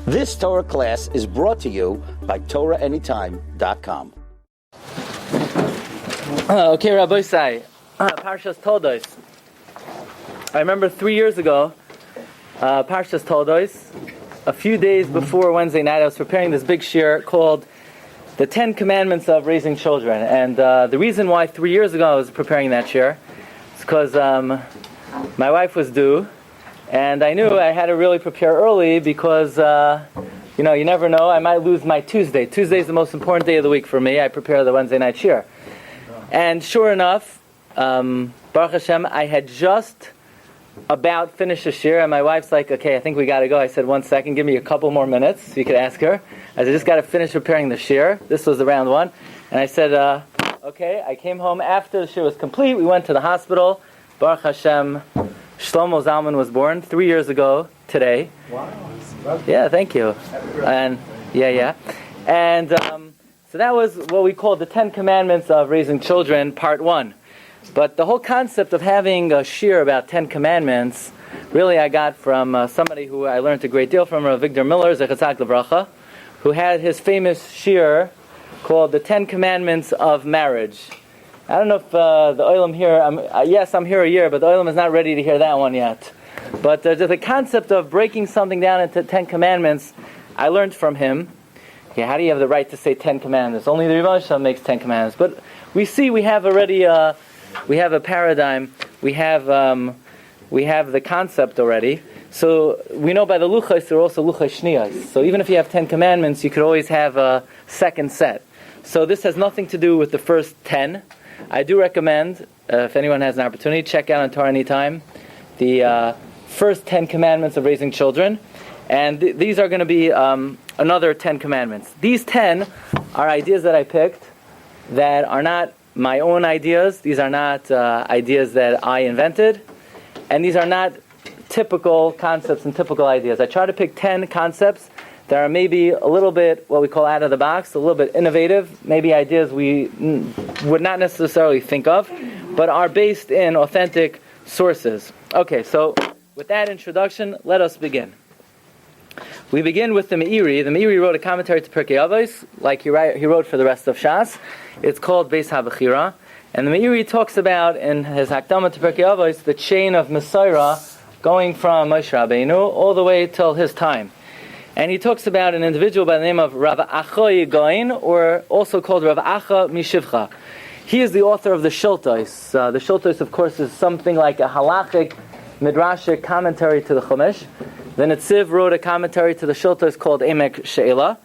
This Torah class is brought to you by TorahAnytime.com. Okay, Rabbi Say, Parshas Toldos. I remember 3 years ago, Parshas Toldos, a few days before Wednesday night, I was preparing this big shiur called The 10 Commandments of Raising Children. And the reason why 3 years ago I was preparing that shiur is because my wife was due, and I knew I had to really prepare early because, you never know, I might lose my Tuesday. Tuesday is the most important day of the week for me. I prepare the Wednesday night shiur. And sure enough, Baruch Hashem, I had just about finished the shiur, and my wife's like, okay, I think we got to go. I said, 1 second, give me a couple more minutes so you could ask her. I said, just got to finish preparing the shiur. This was the round one. And I said, okay. I came home after the shiur was complete. We went to the hospital. Baruch Hashem, Shlomo Zalman was born 3 years ago today. Wow. Yeah, thank you. And And so that was what we call the 10 Commandments of Raising Children, Part 1. But the whole concept of having a shiur about 10 Commandments, really I got from somebody who I learned a great deal from, Victor Miller, Yitzhaks Tendencies, who had his famous shiur called The 10 Commandments of Marriage. I don't know if the Olam here, I'm here a year, but the Olam is not ready to hear that one yet. But the concept of breaking something down into 10 Commandments, I learned from him. Okay, how do you have the right to say 10 Commandments? Only the Rebbe makes 10 Commandments. But we see we have already, we have a paradigm, we have the concept already. So we know by the Luchos there are also Luchos Shniyos. So even if you have 10 Commandments, you could always have a second set. So this has nothing to do with the first 10. I do recommend, if anyone has an opportunity, check out on TorahAnytime the first 10 Commandments of Raising Children. And these are going to be another 10 Commandments. These 10 are ideas that I picked that are not my own ideas. These are not ideas that I invented. And these are not typical concepts and typical ideas. I try to pick 10 concepts that are maybe a little bit what we call out of the box, a little bit innovative, maybe ideas we would not necessarily think of, but are based in authentic sources. Okay, so with that introduction, let us begin. We begin with the Meiri. The Meiri wrote a commentary to Pirkei Avos, like he wrote for the rest of Shas. It's called Beis HaBechira. And the Meiri talks about, in his Hakdama to Pirkei Avos, the chain of Messiah going from Moshe Rabbeinu all the way till his time. And he talks about an individual by the name of Rav Acha Yegoin, or also called Rav Acha Mishivcha. He is the author of the Shiltos. The Shiltos, of course, is something like a halachic, midrashic commentary to the Chumash. The Netziv wrote a commentary to the Shiltos called Emek She'ela.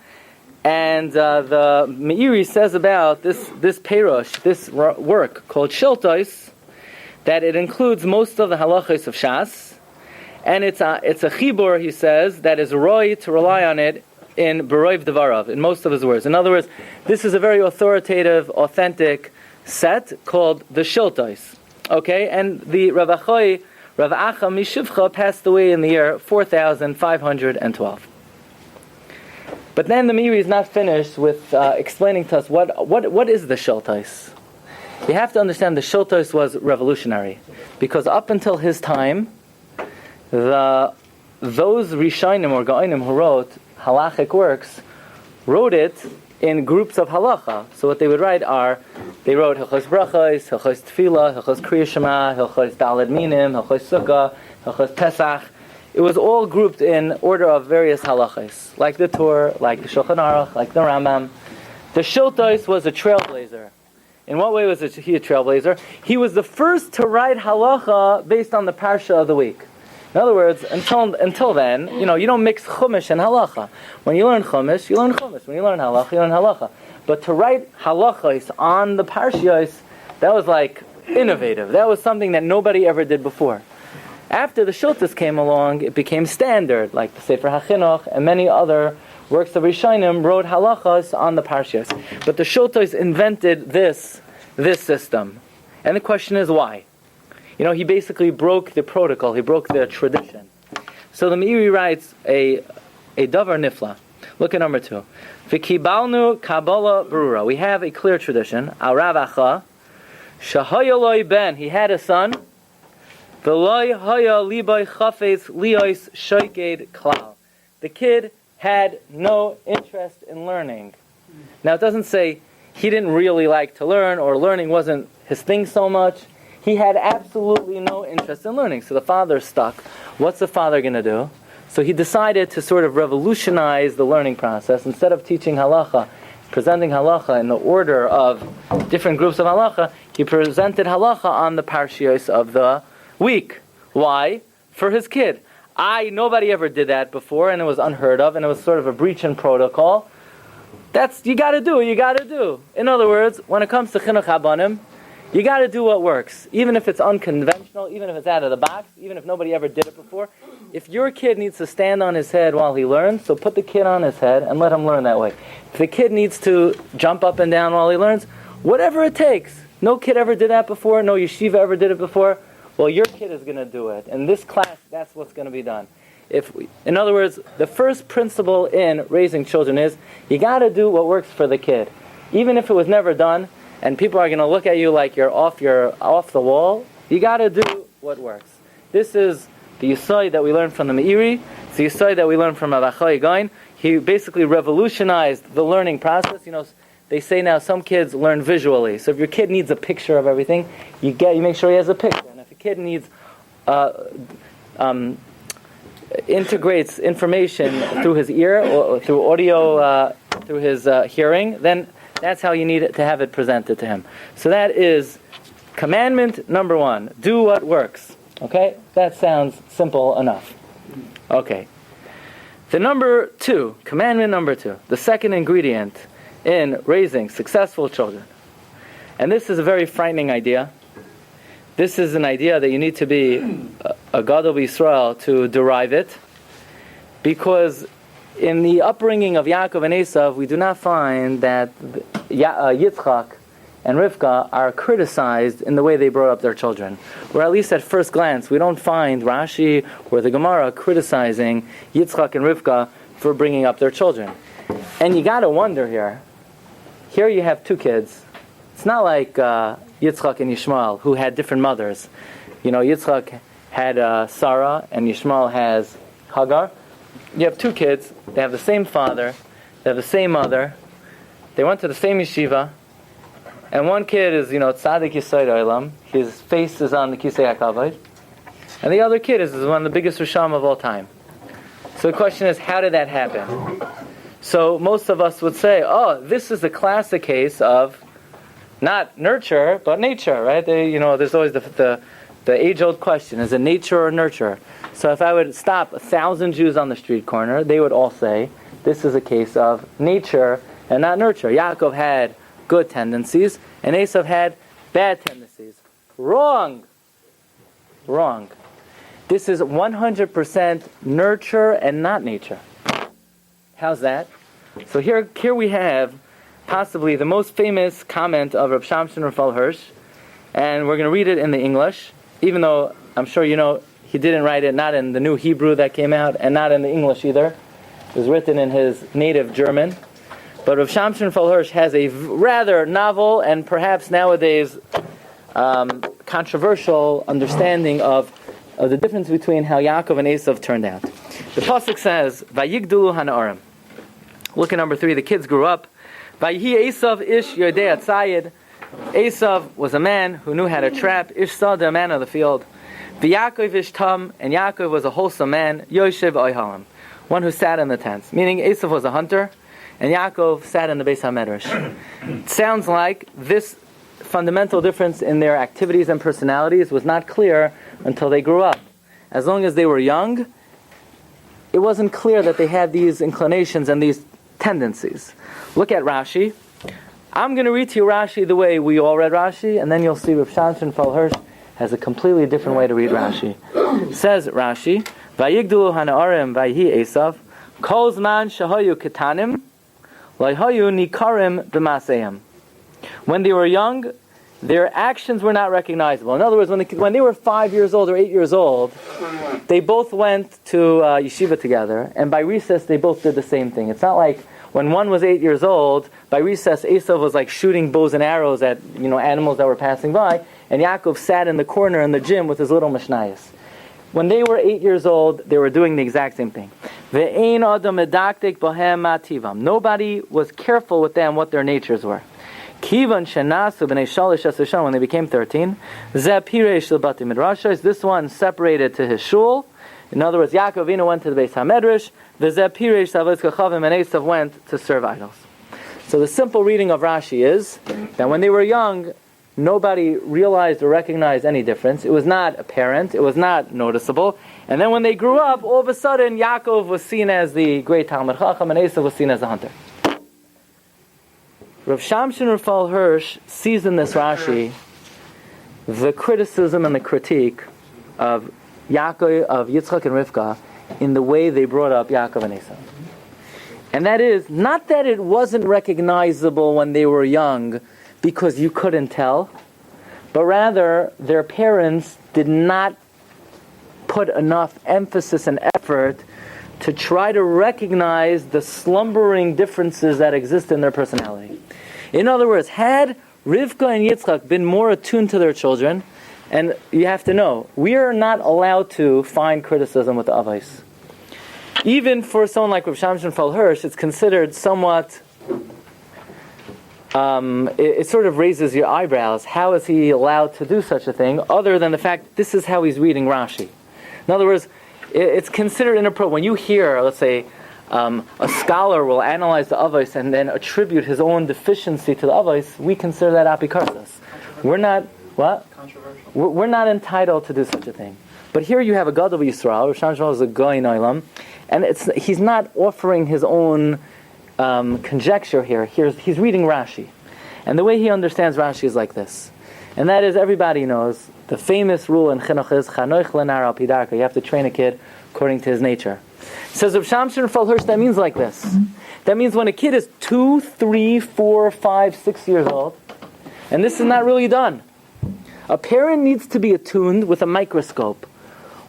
And the Meiri says about this Perush, this work called Shiltos, that it includes most of the halachos of Shas, and it's a chibur, he says, that is roi to rely on it in Beroiv Devarav, in most of his words. In other words, this is a very authoritative, authentic set called the Shiltos. Okay, and the Rav Acha Mishivcha passed away in the year 4512. But then the Meiri is not finished with explaining to us what is the Shiltos. You have to understand the Shiltos was revolutionary, because up until his time, those Rishonim or Gaonim who wrote halachic works wrote it in groups of halacha. So what they would write they wrote Hilchos Brachos, Hilchos Tefillah, Hilchos Kriya Shema, Hilchos Daled Minim, Hilchos Sukkah, Hilchos Pesach. It was all grouped in order of various halachas, like the Torah, like the Shulchan Aruch, like the Rambam. The Shiltos was a trailblazer. In what way was he a trailblazer? He was the first to write halacha based on the Parsha of the week. In other words, until then, you don't mix Chumash and halacha. When you learn Chumash, you learn Chumash. When you learn halacha, you learn halacha. But to write halachos on the Parshiyos, that was like innovative. That was something that nobody ever did before. After the Shiltos came along, it became standard, like the Sefer HaChinuch and many other works of Rishonim wrote halachas on the Parshas. But the Shiltos invented this system. And the question is why? He basically broke the protocol, he broke the tradition. So the Meiri writes a davar nifla. Look at number 2. V'kibalnu kabbalah berura. We have a clear tradition. Al Rav Acha, shahayaloi ben, he had a son. V'loi haya libay chafetz lios shoyked klal. The kid had no interest in learning. Now, it doesn't say he didn't really like to learn, or learning wasn't his thing so much. He had absolutely no interest in learning. So the father's stuck. What's the father going to do? So he decided to sort of revolutionize the learning process. Instead of teaching halacha, presenting halacha in the order of different groups of halacha, he presented halacha on the parshios of the week. Why? For his kid. Nobody ever did that before, and it was unheard of, and it was sort of a breach in protocol. You got to do what you got to do. In other words, when it comes to chinuch habanim, you got to do what works, even if it's unconventional, even if it's out of the box, even if nobody ever did it before. If your kid needs to stand on his head while he learns, so put the kid on his head and let him learn that way. If the kid needs to jump up and down while he learns, whatever it takes. No kid ever did that before. No yeshiva ever did it before. Well, your kid is going to do it. In this class, that's what's going to be done. In other words, the first principle in raising children is you got to do what works for the kid. Even if it was never done, and people are going to look at you like you're off the wall, you got to do what works. This is the Yisai that we learned from the Meiri. It's the Yisai that we learned from Rabbi Gain. He basically revolutionized the learning process. They say now some kids learn visually. So if your kid needs a picture of everything, you make sure he has a picture. And if a kid needs integrates information through his ear or through audio, through his hearing, then that's how you need it to have it presented to him. So that is commandment number 1. Do what works. Okay? That sounds simple enough. Okay. The number 2, commandment number 2, the second ingredient in raising successful children. And this is a very frightening idea. This is an idea that you need to be a Gadol B'Yisrael to derive it, because in the upbringing of Yaakov and Esav, we do not find that Yitzchak and Rivka are criticized in the way they brought up their children. Or at least at first glance, we don't find Rashi or the Gemara criticizing Yitzchak and Rivka for bringing up their children. And you got to wonder here. Here you have 2 kids. It's not like Yitzchak and Yishmael, who had different mothers. Yitzchak had Sarah, and Yishmael has Hagar. You have 2 kids. They have the same father. They have the same mother. They went to the same yeshiva. And one kid is, Tzaddik Yisod Olam. His face is on the Kisei HaKavod. And the other kid is one of the biggest Risham of all time. So the question is, how did that happen? So most of us would say, this is a classic case of not nurture, but nature, right? There's always the age-old question, is it nature or nurture? So if I would stop 1,000 Jews on the street corner, they would all say, this is a case of nature and not nurture. Yaakov had good tendencies, and Esav had bad tendencies. Wrong. This is 100% nurture and not nature. How's that? So here we have possibly the most famous comment of Reb Shamshon Raphael Hirsch, and we're going to read it in the English, even though I'm sure he didn't write it not in the new Hebrew that came out, and not in the English either. It was written in his native German. But Reb Shamshon Raphael Hirsch has a rather novel and perhaps nowadays controversial understanding of the difference between how Yaakov and Esav turned out. The pasuk says, "Vayigdulu hana'arim." Look at number 3. The kids grew up. Vayihi Esav ish yodei atzayid. Esav was a man who knew how to trap. Ish sada, a man of the field. V'Yaakov ish tam, and Yaakov was a wholesome man. Yoshev oihalim, one who sat in the tents. Meaning Esav was a hunter, and Yaakov sat in the Beis HaMedrash. It sounds like this fundamental difference in their activities and personalities was not clear until they grew up. As long as they were young, it wasn't clear that they had these inclinations and these tendencies. Look at Rashi. I'm going to read to you Rashi the way we all read Rashi, and then you'll see Reb Shamshon Raphael Hirsch has a completely different way to read Rashi. Says Rashi, Vayigdulu hana'arim vayhi Esav, kol zman shahayu ketanim, lahayu nikarim b'maseim. When they were young, their actions were not recognizable. In other words, when they were 5 years old or 8 years old, they both went to yeshiva together, and by recess they both did the same thing. It's not like when one was 8 years old, by recess Esav was like shooting bows and arrows at animals that were passing by, and Yaakov sat in the corner in the gym with his little mishnayos. When they were 8 years old, they were doing the exact same thing. Ve'ein adam medaktik bohem mativam. Nobody was careful with them what their natures were. Kivan shenasu b'nei shalish eseshan, when they became 13. Zeh pireish l'bati midrashos. This one separated to his shul. In other words, Yaakov Avinu went to the Beis HaMedrash. V'zeh pireish savos kachavim, and Esav went to serve idols. So the simple reading of Rashi is that when they were young, nobody realized or recognized any difference. It was not apparent. It was not noticeable. And then when they grew up, all of a sudden, Yaakov was seen as the great Talmid Chacham, and Esav was seen as the hunter. Rav Shamshin Raphael Hirsch sees in this Rashi the criticism and the critique of Yaakov, of Yitzchak and Rivka, in the way they brought up Yaakov and Esav. And that is, not that it wasn't recognizable when they were young because you couldn't tell, but rather their parents did not put enough emphasis and effort to try to recognize the slumbering differences that exist in their personality. In other words, had Rivka and Yitzchak been more attuned to their children, and you have to know, we are not allowed to find criticism with the avos. Even for someone like Rav Shamshin Raphael Hirsch, it's considered somewhat, it sort of raises your eyebrows. How is he allowed to do such a thing, other than the fact this is how he's reading Rashi? In other words, it's considered inappropriate. When you hear, let's say, a scholar will analyze the avos and then attribute his own deficiency to the avos, we consider that apikarsos. We're not, what? Controversial. We're not entitled to do such a thing. But here you have a Gadol Yisrael, Rav Shamshin is a Goy in Olam, and he's not offering his own conjecture here. He's reading Rashi. And the way he understands Rashi is like this. And that is, everybody knows, the famous rule in Chinuch is, Chanoich lenar al pidarka. You have to train a kid according to his nature. Says Rav Shamshin Raphael Hirsch, that means like this. That means when a kid is 2, 3, 4, 5, 6 years old, and this is not really done, a parent needs to be attuned with a microscope.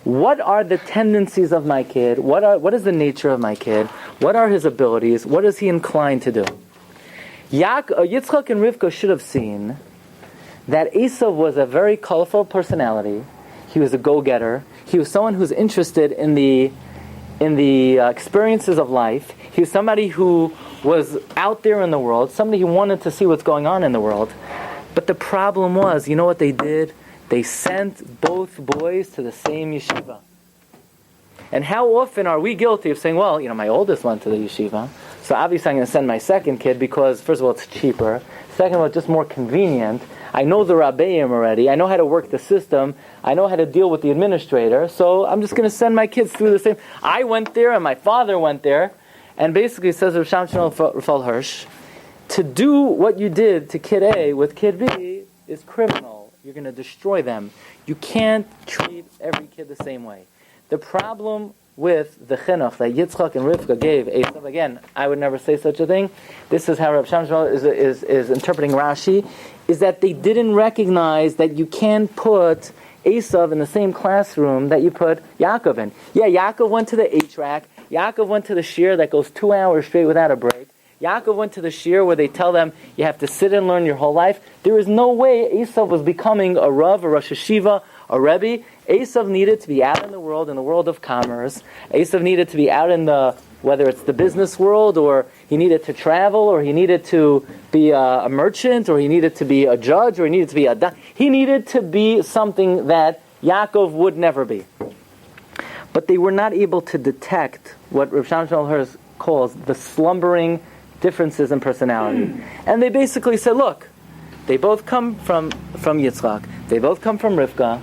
What are the tendencies of my kid? What is the nature of my kid? What are his abilities? What is he inclined to do? Yitzchak and Rivka should have seen that Esav was a very colorful personality. He was a go-getter. He was someone who's interested in the experiences of life. He was somebody who was out there in the world, somebody who wanted to see what's going on in the world. But the problem was, you know what they did? They sent both boys to the same yeshiva. And how often are we guilty of saying, well, my oldest went to the yeshiva, so obviously I'm going to send my second kid because, first of all, it's cheaper. Second of all, it's just more convenient. I know the Rabbeim already. I know how to work the system. I know how to deal with the administrator. So I'm just going to send my kids through the same. I went there and my father went there. And basically, says Rav Shamshin Raphael Hirsch, to do what you did to kid A with kid B is criminal. You're going to destroy them. You can't treat every kid the same way. The problem with the chinuch that Yitzchak and Rivka gave Esav, again, I would never say such a thing. This is how Rav Shamshin is interpreting Rashi, is that they didn't recognize that you can't put Esav in the same classroom that you put Yaakov in. Yeah, Yaakov went to the HRAC. Yaakov went to the Shiur that goes 2 hours straight without a break. Yaakov went to the Shiur where they tell them you have to sit and learn your whole life. There is no way Esav was becoming a Rav, a Rosh Hashiva, a Rebbe. Esav needed to be out in the world of commerce. Esav needed to be out in whether it's the business world, or he needed to travel, or he needed to be a merchant, or he needed to be a judge, or he needed to be he needed to be something that Yaakov would never be. But they were not able to detect what Rav Shamshin Hirsch calls the slumbering differences in personality. And they basically said, look, they both come from Yitzchak, they both come from Rivka,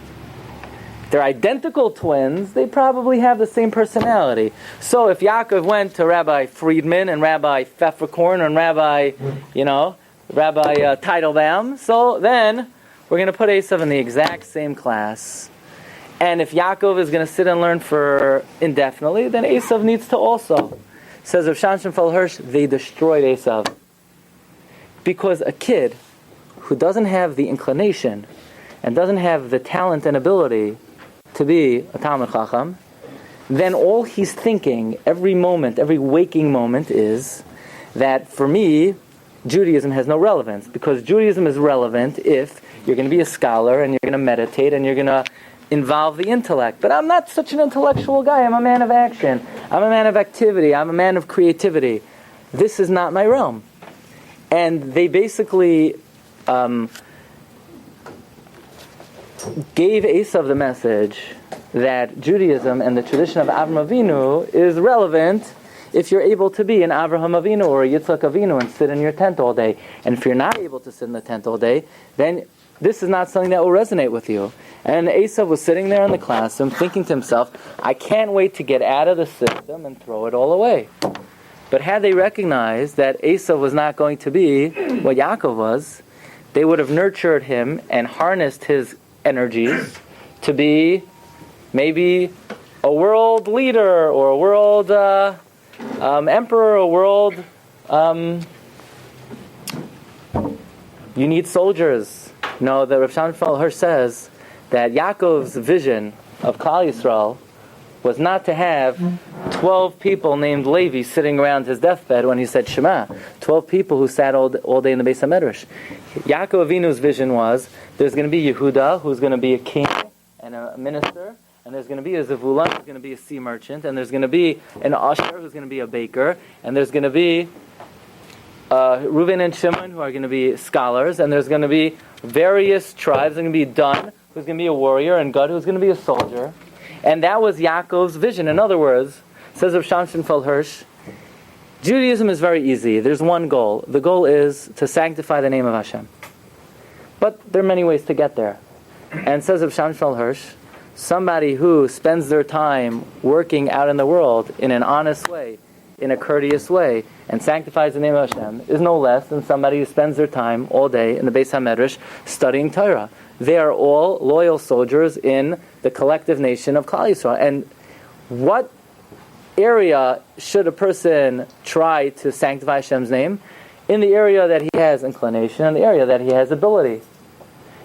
they're identical twins, they probably have the same personality. So if Yaakov went to Rabbi Friedman and Rabbi Pfefferkorn and Rabbi Teitelbaum, so then we're going to put Esav in the exact same class. And if Yaakov is going to sit and learn for indefinitely, then Esav needs to also. Says Rav Shamshin Raphael Hirsch, they destroyed Esav. Because a kid who doesn't have the inclination and doesn't have the talent and ability to be a Talmid Chacham, then all he's thinking every moment, every waking moment is that for me, Judaism has no relevance. Because Judaism is relevant if you're going to be a scholar and you're going to meditate and you're going to involve the intellect. But I'm not such an intellectual guy. I'm a man of action. I'm a man of activity. I'm a man of creativity. This is not my realm. And they basically gave Esav the message that Judaism and the tradition of Avraham Avinu is relevant if you're able to be an Avraham Avinu or a Yitzhak Avinu and sit in your tent all day. And if you're not able to sit in the tent all day, then this is not something that will resonate with you. And Esav was sitting there in the classroom thinking to himself, I can't wait to get out of the system and throw it all away. But had they recognized that Esav was not going to be what Yaakov was, they would have nurtured him and harnessed his energies to be maybe a world leader or a world emperor, a world... you need soldiers. No, the Rav Shimon Hirsch says that Yaakov's vision of Klal Yisrael was not to have 12 people named Levi sitting around his deathbed when he said Shema. 12 people who sat all day in the Beis HaMedrash. Yaakov Avinu's vision was there's going to be Yehuda, who's going to be a king and a minister, and there's going to be a Zevulun, who's going to be a sea merchant, and there's going to be an Asher, who's going to be a baker, and there's going to be Reuven and Shimon, who are going to be scholars, and there's going to be various tribes. There's going to be Dan, who's going to be a warrior, and Gad, who's going to be a soldier. And that was Yaakov's vision. In other words, says Rav Shamshon Hirsch, Judaism is very easy. There's one goal. The goal is to sanctify the name of Hashem. But there are many ways to get there. And says Rav Shamshon Hirsch, somebody who spends their time working out in the world in an honest way, in a courteous way, and sanctifies the name of Hashem is no less than somebody who spends their time all day in the Beis HaMedrash studying Torah. They are all loyal soldiers in the collective nation of Klal Yisrael. And what area should a person try to sanctify Hashem's name? In the area that he has inclination, in the area that he has ability.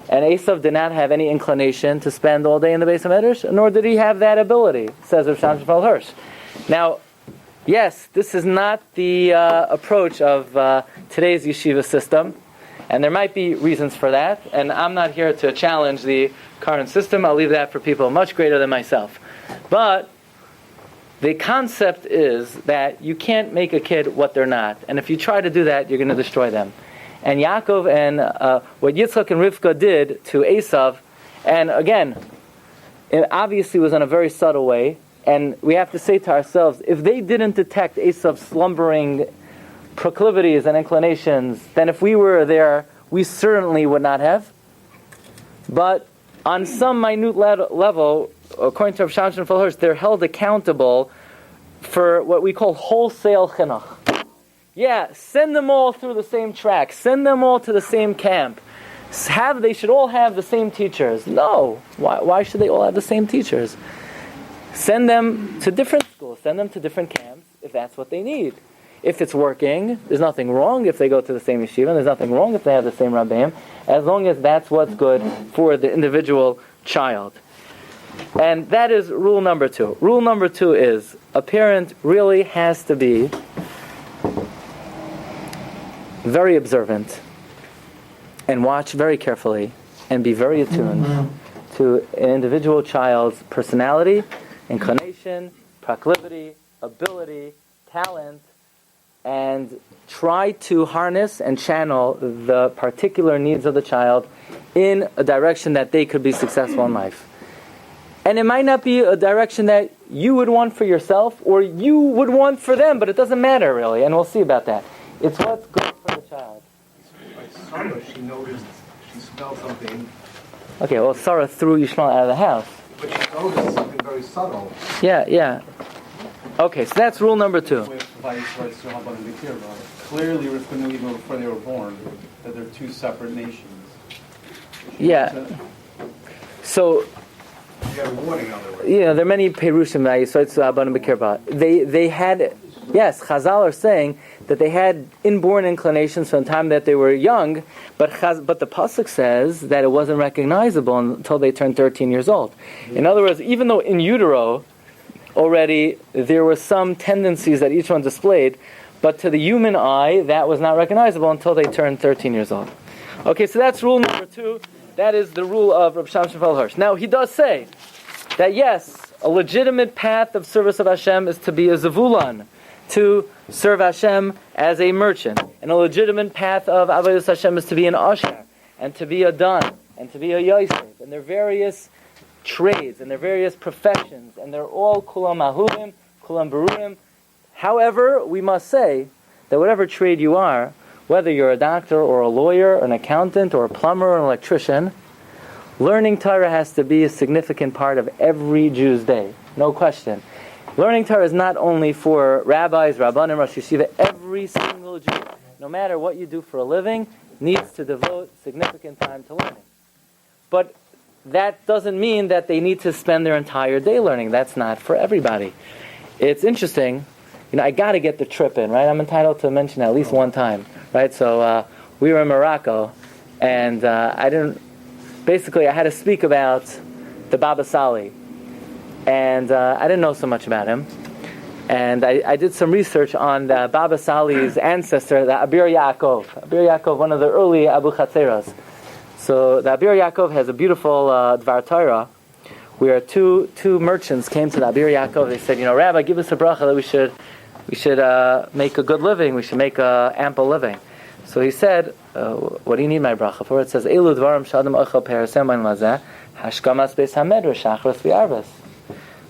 And Esav did not have any inclination to spend all day in the Beis HaMedrash, nor did he have that ability, says Rav Shamshon Hirsch. Now, yes, this is not the approach of today's yeshiva system, and there might be reasons for that, and I'm not here to challenge the current system. I'll leave that for people much greater than myself. But the concept is that you can't make a kid what they're not, and if you try to do that, you're going to destroy them. And Yaakov and what Yitzchak and Rivka did to Esav, and again, it obviously was in a very subtle way, and we have to say to ourselves, if they didn't detect Esav's slumbering proclivities and inclinations, then if we were there, we certainly would not have. But on some minute level, according to Rav Shamshon Hirsch, they're held accountable for what we call wholesale chinuch. Yeah, send them all through the same track. Send them all to the same camp. They should all have the same teachers. No. Why should they all have the same teachers? Send them to different schools. Send them to different camps if that's what they need. If it's working, there's nothing wrong if they go to the same yeshiva. There's nothing wrong if they have the same rabbeim, as long as that's what's good for the individual child. And that is rule number 2. Rule number 2 is a parent really has to be very observant and watch very carefully and be very attuned to an individual child's personality, inclination, proclivity, ability, talent, and try to harness and channel the particular needs of the child in a direction that they could be successful in life. And it might not be a direction that you would want for yourself or you would want for them, but it doesn't matter really, and we'll see about that. It's what's good for the child. Like Sarah, she noticed, she smelled something. Okay, well, Sarah threw Yishmael out of the house. But she noticed something very subtle. Yeah. Okay, so that's rule number 2. Clearly, Rivka knew even before they were born that they're two separate nations. Yeah. So, You got a warning, in other words. there are many perushim they had, yes, Chazal are saying that they had inborn inclinations from the time that they were young, but the pasuk says that it wasn't recognizable until they turned 13 years old. In other words, even though in utero already there were some tendencies that each one displayed, but to the human eye that was not recognizable until they turned 13 years old. Okay, so that's rule number 2. That is the rule of Reb Shamshon Fal Hirsch. Now, he does say that yes, a legitimate path of service of Hashem is to be a Zavulan, to serve Hashem as a merchant. And a legitimate path of Avodas Hashem is to be an Asher, and to be a Dan, and to be a Yosef. And their various trades, and their various professions, and they're all Kulam Ahulim, Kulam Barurim. However, we must say that whatever trade you are, whether you're a doctor or a lawyer, an accountant or a plumber or an electrician, learning Torah has to be a significant part of every Jew's day. No question. Learning Torah is not only for rabbis, rabbanim, Rosh Yeshiva. Every single Jew, no matter what you do for a living, needs to devote significant time to learning. But that doesn't mean that they need to spend their entire day learning. That's not for everybody. It's interesting. I got to get the trip in, right? I'm entitled to mention at least one time, right? So we were in Morocco, and I had to speak about the Baba Sali, and I didn't know so much about him, and I did some research on the Baba Sali's ancestor, the Abir Yaakov. Abir Yaakov, one of the early Abu Chatzeras. So the Abir Yaakov has a beautiful Dvar Torah, where two merchants came to the Abir Yaakov. They said, Rabbi, give us a bracha that we should make a good living. We should make a ample living. So he said, what do you need my bracha for? It says, Elu dvarim shadam ochel perasem ein lazeh, hashkamas beis hamedrash, shachris v'arvas.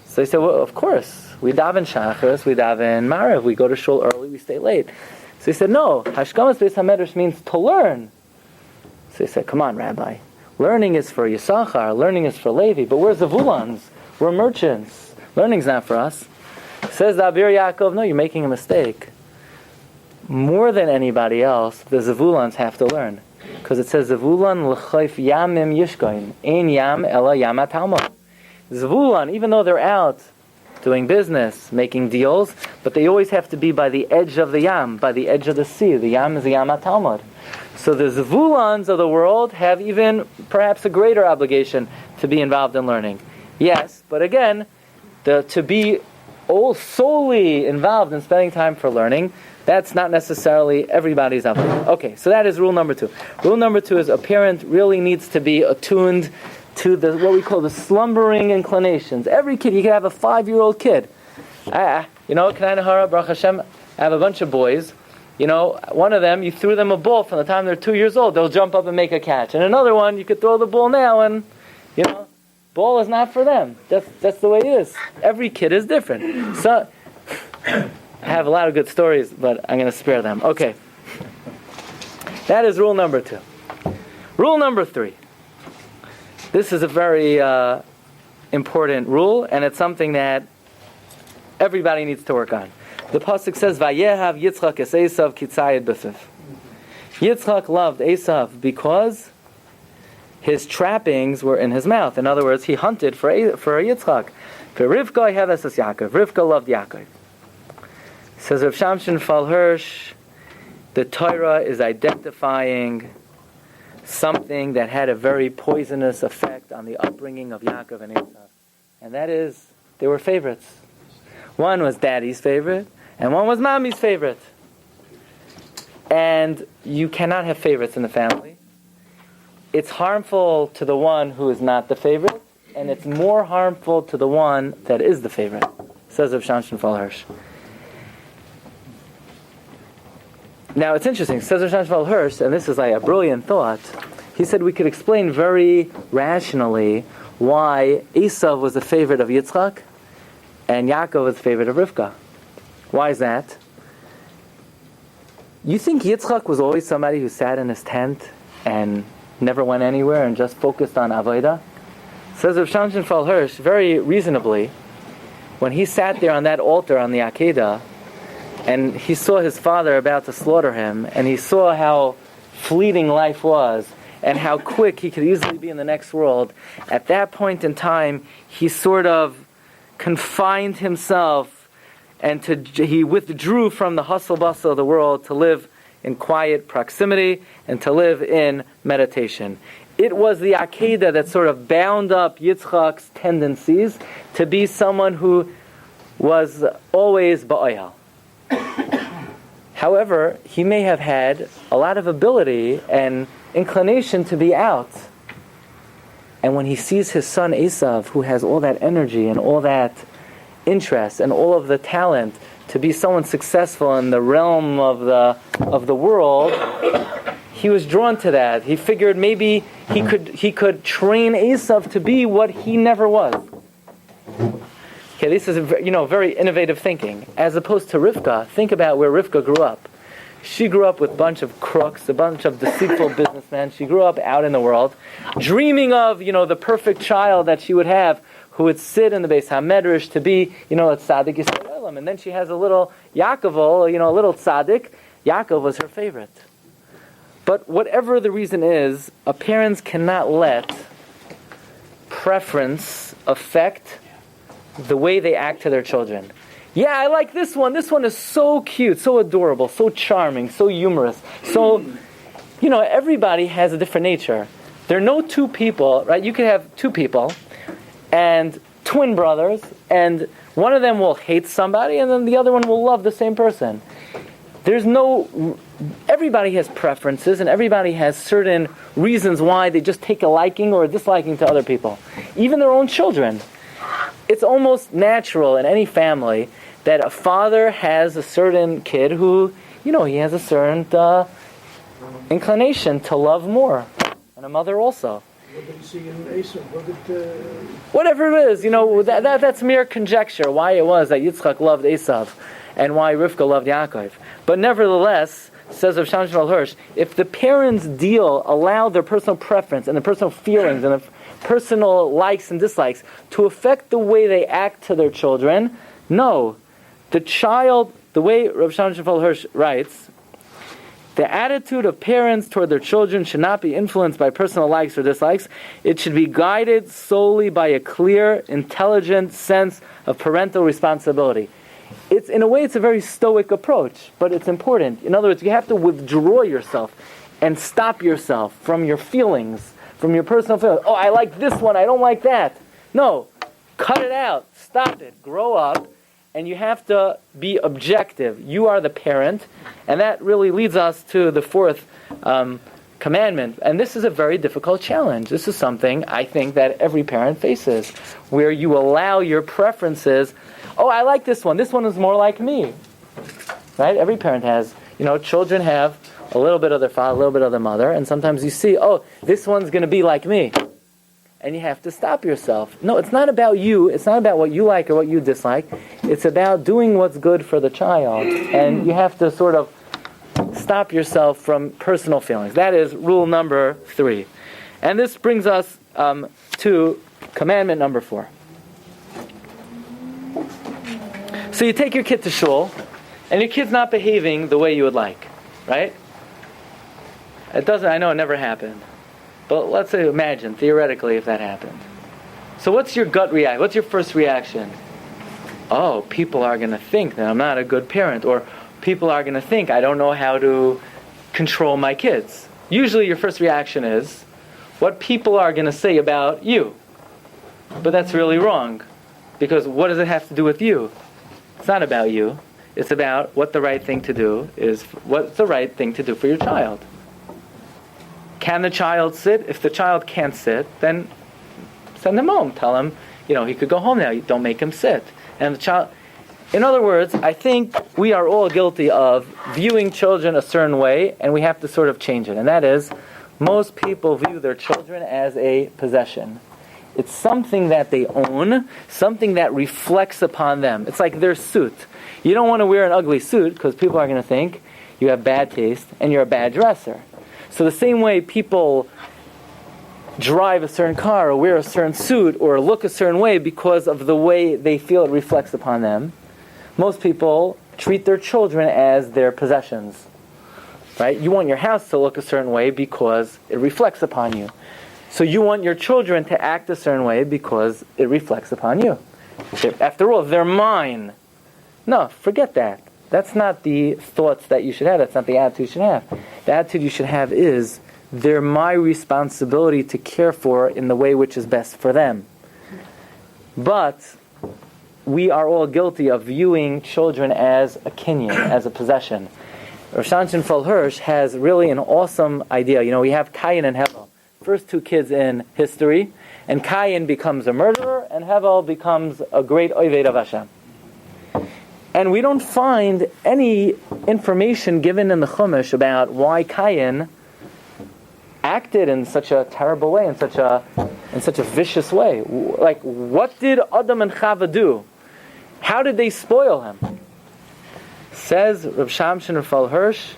So he said, well, of course. We daven shachris, we daven mariv, we go to shul early, we stay late. So he said, no, hashkamas beis hamedrash means to learn. So he said, come on, Rabbi. Learning is for Yisachar, learning is for Levi, but we're Zavulans, we're merchants. Learning's not for us. Says the Abir Yaakov, no, you're making a mistake. More than anybody else, the Zavulans have to learn. Because it says, Zavulan l'chayf yamim yishkoin, ein yam ela yama talmud. Zavulan, even though they're out doing business, making deals, but they always have to be by the edge of the yam, by the edge of the sea. The yam is the yama talmud. So the Zavulans of the world have even perhaps a greater obligation to be involved in learning. Yes, but again, to be solely involved in spending time for learning, that's not necessarily everybody's obligation. Okay, so that is rule number 2. Rule number 2 is a parent really needs to be attuned to what we call the slumbering inclinations. Every kid, you can have a 5-year-old kid. Kanai Baruch Hashem, I have a bunch of boys. One of them, you threw them a ball from the time they're 2 years old, they'll jump up and make a catch. And another one, you could throw the ball now and, ball is not for them. That's the way it is. Every kid is different. So, I have a lot of good stories, but I'm going to spare them. Okay. That is rule number 2. Rule number 3. This is a very important rule, and it's something that everybody needs to work on. The pasuk says, "Vayehav Yitzchak es Esav kitzayid b'fiv." Yitzchak loved Esav because his trappings were in his mouth. In other words, he hunted for Yitzchak. For Rivka, Heves es Yaakov. Rivka loved Yaakov. Says Reb Shamshon Fal Hirsch, the Torah is identifying something that had a very poisonous effect on the upbringing of Yaakov and Esav, and that is they were favorites. One was daddy's favorite, and one was mommy's favorite. And you cannot have favorites in the family. It's harmful to the one who is not the favorite, and it's more harmful to the one that is the favorite, says Rav Shamshon Fal Hirsch. Now it's interesting, says Rav Shamshon Fal Hirsch, and this is like a brilliant thought. He said we could explain very rationally why Esav was the favorite of Yitzchak, and Yaakov was the favorite of Rivka. Why is that? You think Yitzchak was always somebody who sat in his tent and never went anywhere and just focused on Avodah? Says Rav Shamshon Fal Hirsch, very reasonably, when he sat there on that altar on the Akedah, and he saw his father about to slaughter him, and he saw how fleeting life was, and how quick he could easily be in the next world, at that point in time, he sort of confined himself and he withdrew from the hustle bustle of the world to live in quiet proximity and to live in meditation. It was the Akedah that sort of bound up Yitzhak's tendencies to be someone who was always ba'ayal. However, he may have had a lot of ability and inclination to be out And when he sees his son Esav, who has all that energy and all that interest and all of the talent to be someone successful in the realm of the world, he was drawn to that. He figured maybe he could train Esav to be what he never was. Okay, this is very innovative thinking. As opposed to Rivka, think about where Rivka grew up. She grew up with a bunch of crooks, a bunch of deceitful businessmen. She grew up out in the world, dreaming of, the perfect child that she would have, who would sit in the Beis HaMedrash to be, a tzaddik Yisraelim. And then she has a little Yaakov, a little tzaddik. Yaakov was her favorite. But whatever the reason is, parents cannot let preference affect the way they act to their children. Yeah, I like this one. This one is so cute, so adorable, so charming, so humorous. So, everybody has a different nature. There are no two people, right? You could have two people and twin brothers, and one of them will hate somebody, and then the other one will love the same person. Everybody has preferences, and everybody has certain reasons why they just take a liking or a disliking to other people. Even their own children. It's almost natural in any family that a father has a certain kid who, he has a certain inclination to love more. And a mother also. What did you see in Esav? Whatever it is, that's mere conjecture why it was that Yitzchak loved Esav and why Rivka loved Yaakov. But nevertheless, says Rav Shamshon Hirsch, if the parents allow their personal preference and their personal feelings and their personal likes and dislikes to affect the way they act to their children, no. The child, the way Rav Shamshon Hirsch writes, the attitude of parents toward their children should not be influenced by personal likes or dislikes. It should be guided solely by a clear, intelligent sense of parental responsibility. In a way, it's a very stoic approach, but it's important. In other words, you have to withdraw yourself and stop yourself from your feelings, from your personal feelings. Oh, I like this one, I don't like that. No, cut it out, stop it, grow up, and you have to be objective. You are the parent, and that really leads us to the fourth commandment. And this is a very difficult challenge. This is something I think that every parent faces, where you allow your preferences. Oh, I like this one. This one is more like me. Right? Every parent has, children have a little bit of their father, a little bit of their mother, and sometimes you see, oh, this one's going to be like me. And you have to stop yourself. No, it's not about you. It's not about what you like or what you dislike. It's about doing what's good for the child. And you have to sort of stop yourself from personal feelings. That is rule number 3. And this brings us to commandment number 4. So you take your kid to shul, and your kid's not behaving the way you would like, right? I know it never happened. But let's say, imagine, theoretically, if that happened. So what's your gut reaction? What's your first reaction? Oh, people are going to think that I'm not a good parent. Or people are going to think I don't know how to control my kids. Usually your first reaction is what people are going to say about you. But that's really wrong. Because what does it have to do with you? It's not about you. It's about what the right thing to do is, what's the right thing to do for your child. Can the child sit? If the child can't sit, then send him home. Tell him, he could go home now. Don't make him sit. And the child... In other words, I think we are all guilty of viewing children a certain way, and we have to sort of change it. And that is, most people view their children as a possession. It's something that they own, something that reflects upon them. It's like their suit. You don't want to wear an ugly suit because people are going to think you have bad taste and you're a bad dresser. So the same way people drive a certain car or wear a certain suit or look a certain way because of the way they feel it reflects upon them, most people treat their children as their possessions. Right? You want your house to look a certain way because it reflects upon you. So you want your children to act a certain way because it reflects upon you. After all, they're mine. No, forget that. That's not the thoughts that you should have. That's not the attitude you should have. The attitude you should have is, they're my responsibility to care for in the way which is best for them. But we are all guilty of viewing children as a kinyan, as a possession. Rosh Hashanah Hirsch has really an awesome idea. We have Cain and Hevel, first two kids in history, And Cain becomes a murderer, and Hevel becomes a great Oved of Hashem. And we don't find any information given in the Chumash about why Cain acted in such a terrible way, in such a vicious way. Like, what did Adam and Chava do? How did they spoil him? Says Reb Shamshin Rafal Hirsch,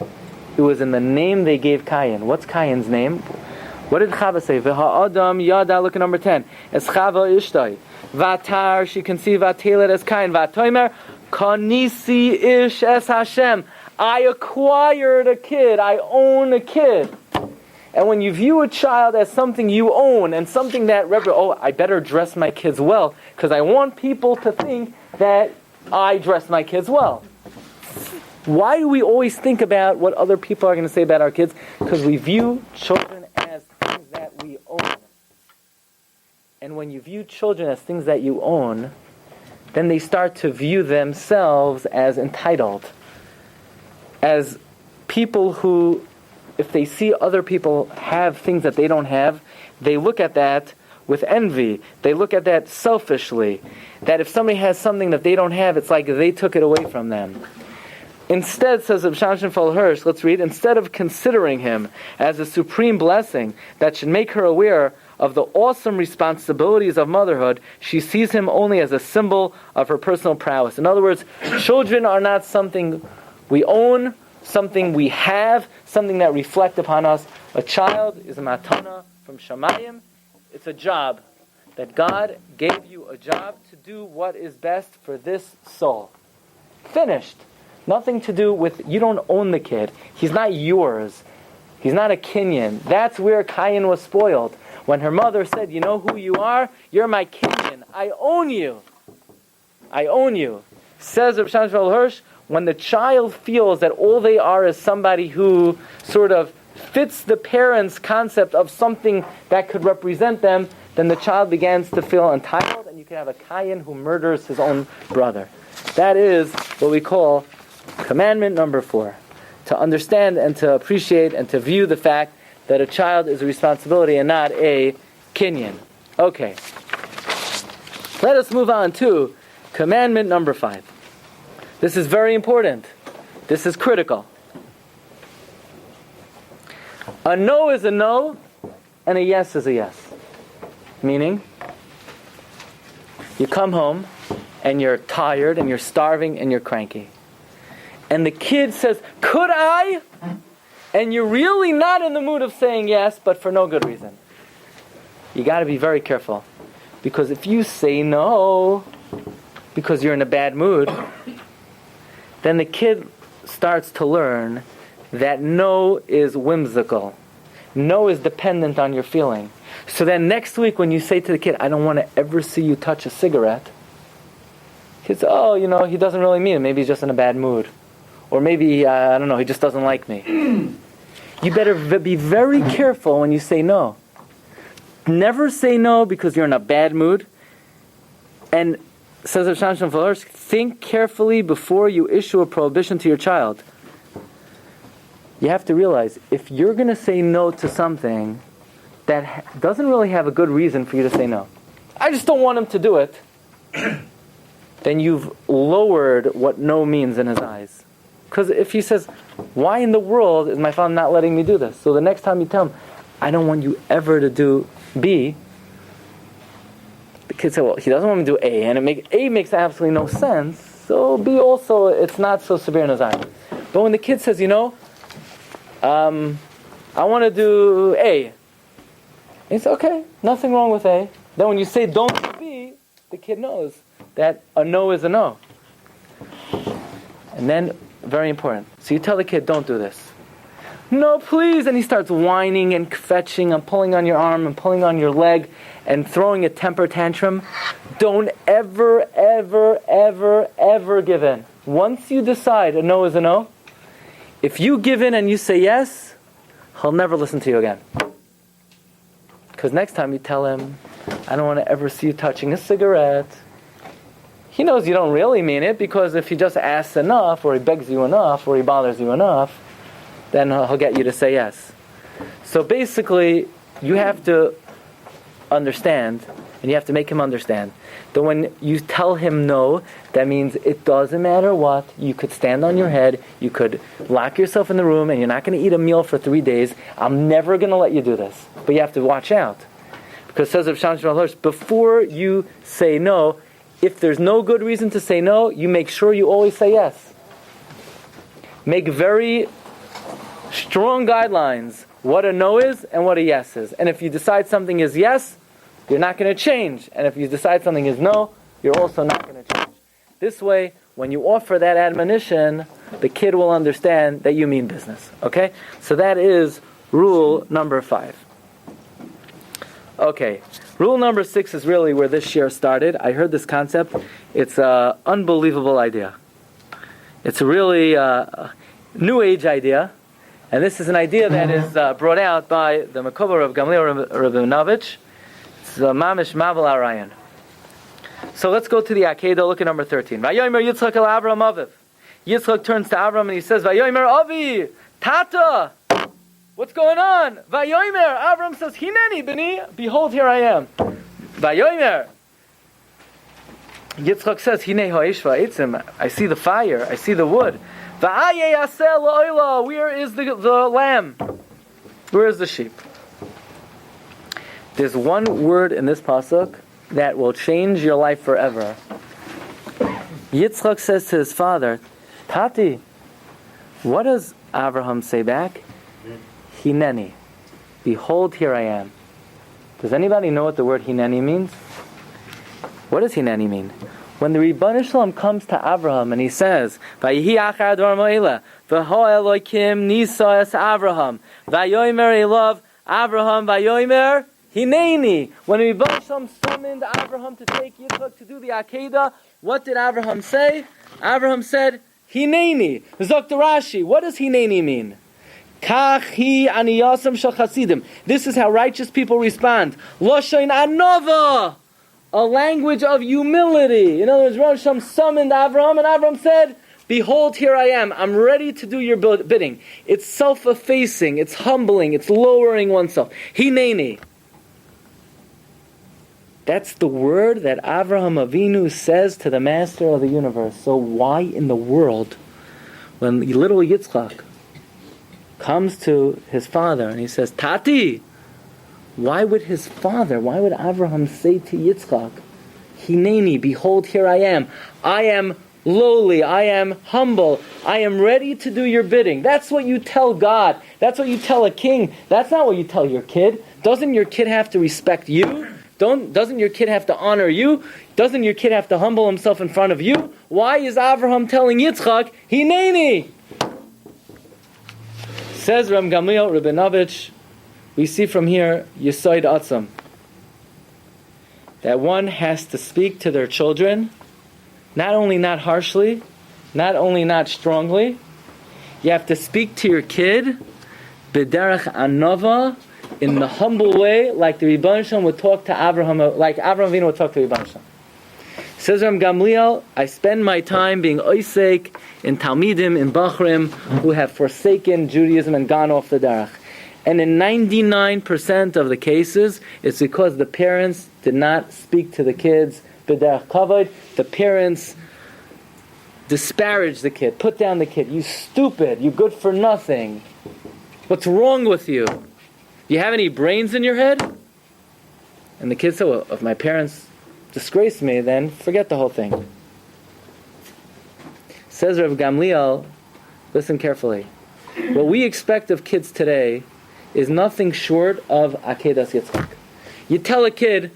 it was in the name they gave Cain. What's Cain's name? What did Chava say? V'ha Adam yada, look at number 10. Es Chava ishtai. Vatar, she conceived Vatelet as Cain. Vatoimer, Kanisi ish es Hashem. I acquired a kid. I own a kid. And when you view a child as something you own and something that, I better dress my kids well because I want people to think that I dress my kids well. Why do we always think about what other people are going to say about our kids? Because we view children as things that we own. And when you view children as things that you own, then they start to view themselves as entitled. As people who, if they see other people have things that they don't have, they look at that with envy. They look at that selfishly. That if somebody has something that they don't have, it's like they took it away from them. Instead, says Reb Shamshin Rafal Hirsch, let's read, instead of considering him as a supreme blessing that should make her aware of the awesome responsibilities of motherhood, she sees him only as a symbol of her personal prowess. In other words, children are not something we own, something we have, something that reflect upon us. A child is a matana from Shamayim. It's a job that God gave you, a job to do what is best for this soul. Finished. Nothing to do with, you don't own the kid. He's not yours. He's not a Kenyan. That's where Cain was spoiled. When her mother said, you know who you are? You're my Kenyan. I own you. I own you. Says Reb Shamshin Rafal Hirsch, when the child feels that all they are is somebody who sort of fits the parents' concept of something that could represent them, then the child begins to feel entitled, and you can have a Cain who murders his own brother. That is what we call commandment number 4. To understand and to appreciate and to view the fact that a child is a responsibility and not a Kenyan. Okay. Let us move on to commandment number 5. This is very important. This is critical. A no is a no, and a yes is a yes. Meaning, you come home, and you're tired, and you're starving, and you're cranky. And the kid says, could I? And you're really not in the mood of saying yes, but for no good reason. You got to be very careful. Because if you say no, because you're in a bad mood, then the kid starts to learn that no is whimsical. No is dependent on your feeling. So then next week when you say to the kid, I don't want to ever see you touch a cigarette, he says, he doesn't really mean it. Maybe he's just in a bad mood. Or maybe, he just doesn't like me. You better be very careful when you say no. Never say no because you're in a bad mood. And says Reb Shamshin Rafal Hirsch, think carefully before you issue a prohibition to your child. You have to realize, if you're going to say no to something that doesn't really have a good reason for you to say no, I just don't want him to do it, then you've lowered what no means in his eyes. Because if he says, why in the world is my father not letting me do this? So the next time you tell him, I don't want you ever to do B, the kid said, well, he doesn't want me to do A, and A makes absolutely no sense, so B also, it's not so severe in his eyes. But when the kid says, I want to do A, it's okay, nothing wrong with A. Then when you say don't do B, the kid knows that a no is a no. And then, very important, so you tell the kid, don't do this. No, please, and he starts whining and fetching and pulling on your arm and pulling on your leg and throwing a temper tantrum. Don't ever, ever, ever, ever give in. Once you decide a no is a no, if you give in and you say yes, he'll never listen to you again. Because next time you tell him, I don't want to ever see you touching a cigarette, he knows you don't really mean it, because if he just asks enough, or he begs you enough, or he bothers you enough, then he'll get you to say yes. So basically, you have to understand, and you have to make him understand, that when you tell him no, that means it doesn't matter what. You could stand on your head, you could lock yourself in the room, and you're not going to eat a meal for 3 days. I'm never going to let you do this. But you have to watch out. Because it says of Shamsh, before you say no, if there's no good reason to say no, you make sure you always say yes. Make very strong guidelines what a no is and what a yes is. And if you decide something is yes, you're not going to change. And if you decide something is no, you're also not going to change. This way, when you offer that admonition, the kid will understand that you mean business. Okay? So that is rule number 5. Okay. Rule number 6 is really where this shiur started. I heard this concept. It's an unbelievable idea. It's a really new age idea. And this is an idea that is brought out by the Mekober of Gamliel Rabinovich. It's the Mamish Mavel Arayan. So let's go to the Akedah. Look at number 13. Vayomer Yitzchak el Avram Aviv. Yitzchak turns to Avram and he says, Vayomer Avi, Tata, what's going on? Vayomer, Avram says, Hineni bini, behold, here I am. Vayomer. Yitzchak says, Hine ha'esh va'etzim, I see the fire, I see the wood. Va'aye yaseh la'oila, where is the lamb? Where is the sheep? There's one word in this pasuk that will change your life forever. Yitzchak says to his father, Tati, what does Abraham say back? Hineni, behold, here I am. Does anybody know what the word Hineni means? What does Hineni mean? When the Ribbon Shalom comes to Abraham and he says, Vayihi achar advar mo'ela, v'ho Elokim nisa es Abraham, vayomer elav Abraham, vayomer Hineni. When the Ribbon Shalom summoned Abraham to take Yitzchak to do the Akedah, what did Abraham say? Abraham said, Hineni. Zok Rashi, what does Hineni mean? Kachi aniyasam shel chasidim. This is how righteous people respond. Loshain anova, a language of humility. In other words, Rosh Hashanah summoned Avram, and Avram said, behold, here I am. I'm ready to do your bidding. It's self-effacing, it's humbling, it's lowering oneself. Hineni. That's the word that Avraham Avinu says to the Master of the universe. So why in the world, when little Yitzchak comes to his father and he says, Tati, why would Avraham say to Yitzchak, Hineni, behold, here I am. I am lowly, I am humble, I am ready to do your bidding. That's what you tell God. That's what you tell a king. That's not what you tell your kid. Doesn't your kid have to respect you? Doesn't your kid have to honor you? Doesn't your kid have to humble himself in front of you? Why is Avraham telling Yitzchak, Hineni? Says Ram Gamliel Rabinovich, we see from here, Yesod Atzam, that one has to speak to their children, not only not harshly, not only not strongly, you have to speak to your kid, B'derech Anova, in the humble way, like the Rebbeinu Shalom would talk to Avraham, like Avraham Avinu would talk to Rebbeinu Shalom. Says Ram Gamliel, I spend my time being oisek in Talmidim, in Bachrim, who have forsaken Judaism and gone off the derech. And in 99% of the cases, it's because the parents did not speak to the kids b'derech kavod. The parents disparaged the kid, put down the kid. You stupid, you good for nothing. What's wrong with you? Do you have any brains in your head? And the kid said, well, if my parents disgrace me, then forget the whole thing. Says Rav Gamliel, listen carefully. What we expect of kids today is nothing short of Akedas Yitzchak. You tell a kid,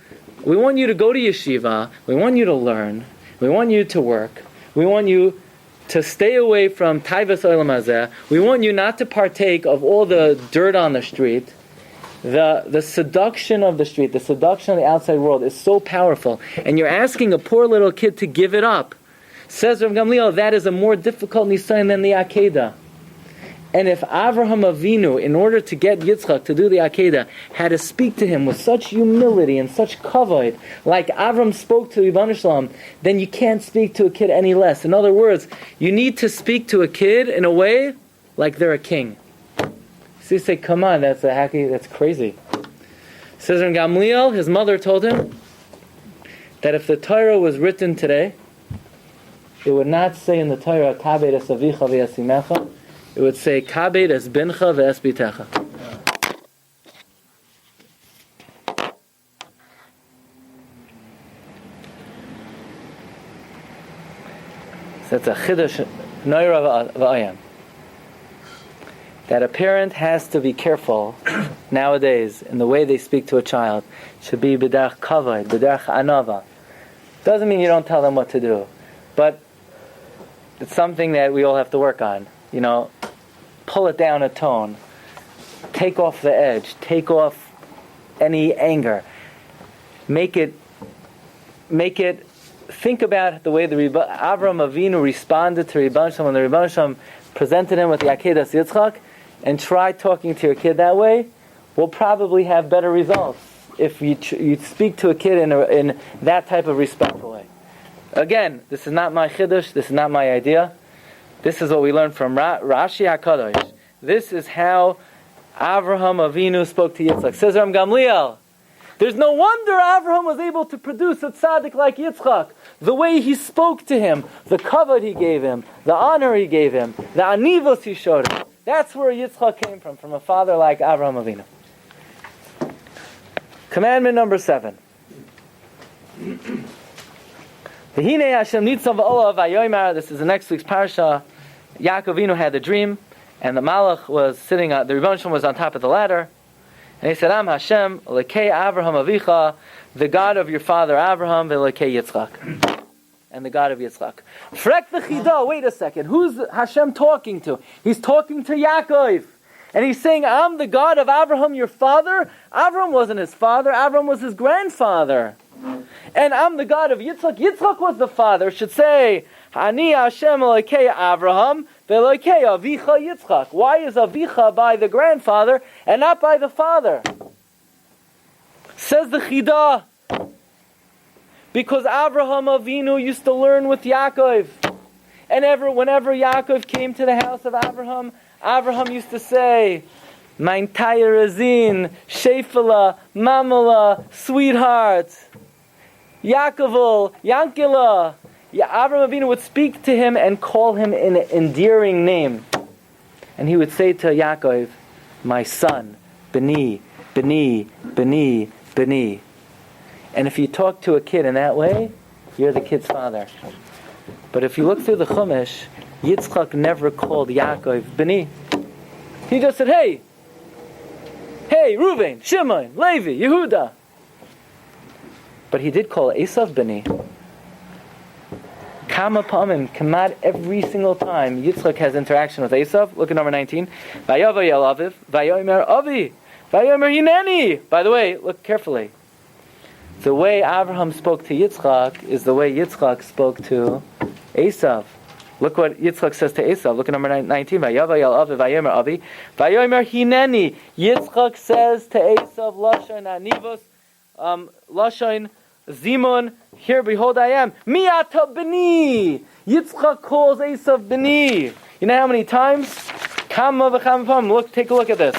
we want you to go to yeshiva, we want you to learn, we want you to work, we want you to stay away from Taivas Olam Hazeh, we want you not to partake of all the dirt on the street. The seduction of the street, the seduction of the outside world is so powerful, and you're asking a poor little kid to give it up. Says Rav Gamliel, that is a more difficult nisayon than the Akedah. And if Avraham Avinu, in order to get Yitzchak to do the Akedah, had to speak to him with such humility and such kavod, like Avram spoke to Rebbeinu Shalom, then you can't speak to a kid any less. In other words, you need to speak to a kid in a way like they're a king. So you say, come on, that's crazy. says in Gamliel, his mother told him that if the Torah was written today, it would not say in the Torah, Kabed es avicha v'yasimecha. It would say, Kabed es bincha v'es bitecha. So it's a chidush noira v'ayam. That a parent has to be careful nowadays in the way they speak to a child. It should be b'derech kavod, b'derech anava. Doesn't mean you don't tell them what to do, but it's something that we all have to work on. You know, pull it down a tone, take off the edge, take off any anger, make it. Think about the way the Avraham Avinu responded to Rebbeinu Shalom when the Rebbeinu Shalom presented him with the Akedas Yitzchak, and try talking to your kid that way. We'll probably have better results if you speak to a kid in that type of respectful way. Again, this is not my chiddush, this is not my idea. This is what we learned from Rashi HaKadosh. This is how Avraham Avinu spoke to Yitzchak. Says Ram Gamliel, there's no wonder Avraham was able to produce a tzaddik like Yitzchak. The way he spoke to him, the kavod he gave him, the honor he gave him, the anivos he showed him. That's where Yitzchak came from a father like Avraham Avinu. Commandment number 7. V'hinei Hashem nitzav v'olav v'yomer. This is the next week's Parsha. Yaakov Avinu had a dream, and the Malach was sitting the Rebbeinu Shalom was on top of the ladder. And he said, Am Hashem, Lekei Avraham Avicha, the God of your father Avraham, Lekei Yitzchak. And the God of Yitzchak. Frek the Chida, wait a second. Who's Hashem talking to? He's talking to Yaakov. And he's saying, I'm the God of Avraham, your father. Avraham wasn't his father. Avraham was his grandfather. And I'm the God of Yitzchak. Yitzchak was the father. It should say, Ani Hashem Lekei Avraham, Velekei Avicha Yitzchak. Why is Avicha by the grandfather and not by the father? Says the Chida, because Avraham Avinu used to learn with Yaakov. And whenever Yaakov came to the house of Avraham, Avraham used to say, Mein Tayerazin, Shefela, Mamala, sweetheart, Yaakovul, Yankila. Avraham Avinu would speak to him and call him in an endearing name. And he would say to Yaakov, my son, Beni, Beni, Beni, Beni. And if you talk to a kid in that way, you're the kid's father. But if you look through the Chumash, Yitzchak never called Yaakov Beni. He just said, hey, Reuven, Shimon, Levi, Yehuda. But he did call Esav Beni. Kama pamim, kamad, every single time Yitzchak has interaction with Esav. Look at number 19. Vayava yel aviv, vayomer avi, vayomer hineni. By the way, look carefully. The way Abraham spoke to Yitzchak is the way Yitzchak spoke to Esav. Look what Yitzchak says to Esav. Look at number 19. Vayava yel aviv, vayomer avi, vayomer hineni. Yitzchak says to Esav, lashon anivos, lashon Zimon, here, behold, I am. Mi'ata b'ni. Yitzchak calls Esav b'ni. You know how many times? Kama v'chama pam. Look, take a look at this.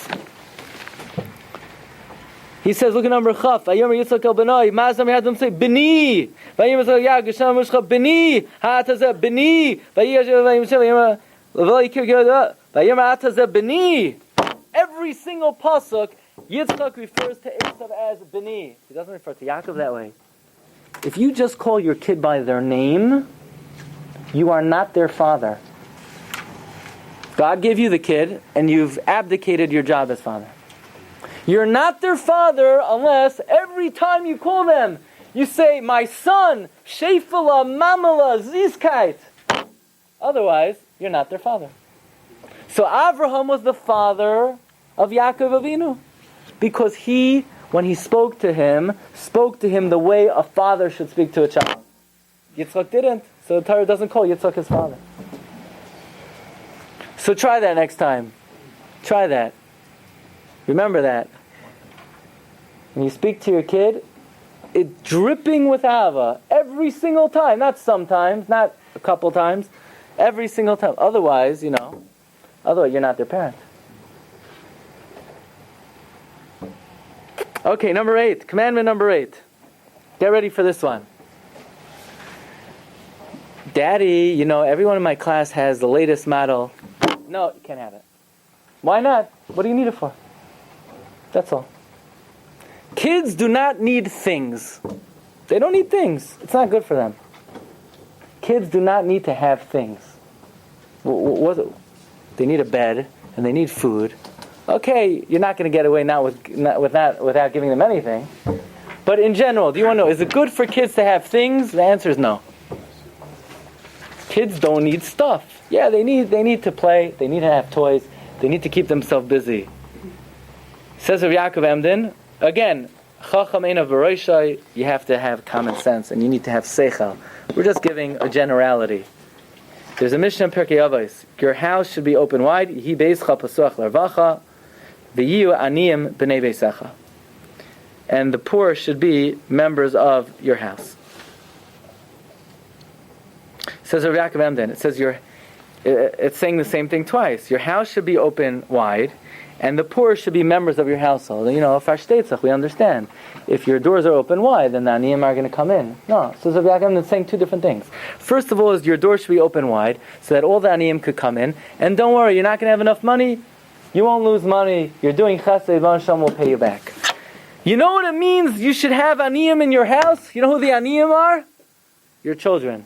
He says, look at number Chaf. Vayomer Yitzchak el b'nai. Ma'azam yadam say b'ni. Vayomer Yitzchak ya g'sham mishcha b'ni. Ha'atazeh b'ni. Vayomer atazeh b'ni. Every single pasuk, Yitzchak refers to Esav as b'ni. He doesn't refer to Yaakov that way. If you just call your kid by their name, you are not their father. God gave you the kid, and you've abdicated your job as father. You're not their father unless every time you call them, you say, my son, Shefela, Mamala, Zizkait. Otherwise, you're not their father. So Avraham was the father of Yaakov Avinu, because when he spoke to him the way a father should speak to a child. Yitzchak didn't, so the Torah doesn't call Yitzchak his father. So try that next time. Try that. Remember that. When you speak to your kid, it's dripping with Ahava every single time. Not sometimes, not a couple times. Every single time. Otherwise, you're not their parent. Okay, number 8. Commandment number 8. Get ready for this one. Daddy, everyone in my class has the latest model. No, you can't have it. Why not? What do you need it for? That's all. Kids do not need things. They don't need things. It's not good for them. Kids do not need to have things. They need a bed and they need food. Okay, you're not going to get away without giving them anything. But in general, do you want to know, is it good for kids to have things? The answer is no. Kids don't need stuff. Yeah, they need to play. They need to have toys. They need to keep themselves busy. Says Rav Yaakov Emden, again, Chacham Einav B'Roshai, you have to have common sense and you need to have seichel. We're just giving a generality. There's a Mishnah in Pirkei Avos. Your house should be open wide. Yehi beischa pasuach l'rvacha, v'yiyu aniyim b'nei beisecha. And the poor should be members of your house. It says Rav Yaakov Emden. It says it's saying the same thing twice. Your house should be open wide, and the poor should be members of your household. We understand. If your doors are open wide, then the aniyim are going to come in. No, so Rav Yaakov Emden is saying two different things. First of all, is your door should be open wide, so that all the aniyim could come in. And don't worry, you're not going to have enough money. You won't lose money. You're doing chesed, Yivon Shem will pay you back. You know what it means? You should have aniyim in your house. You know who the aniyim are? Your children.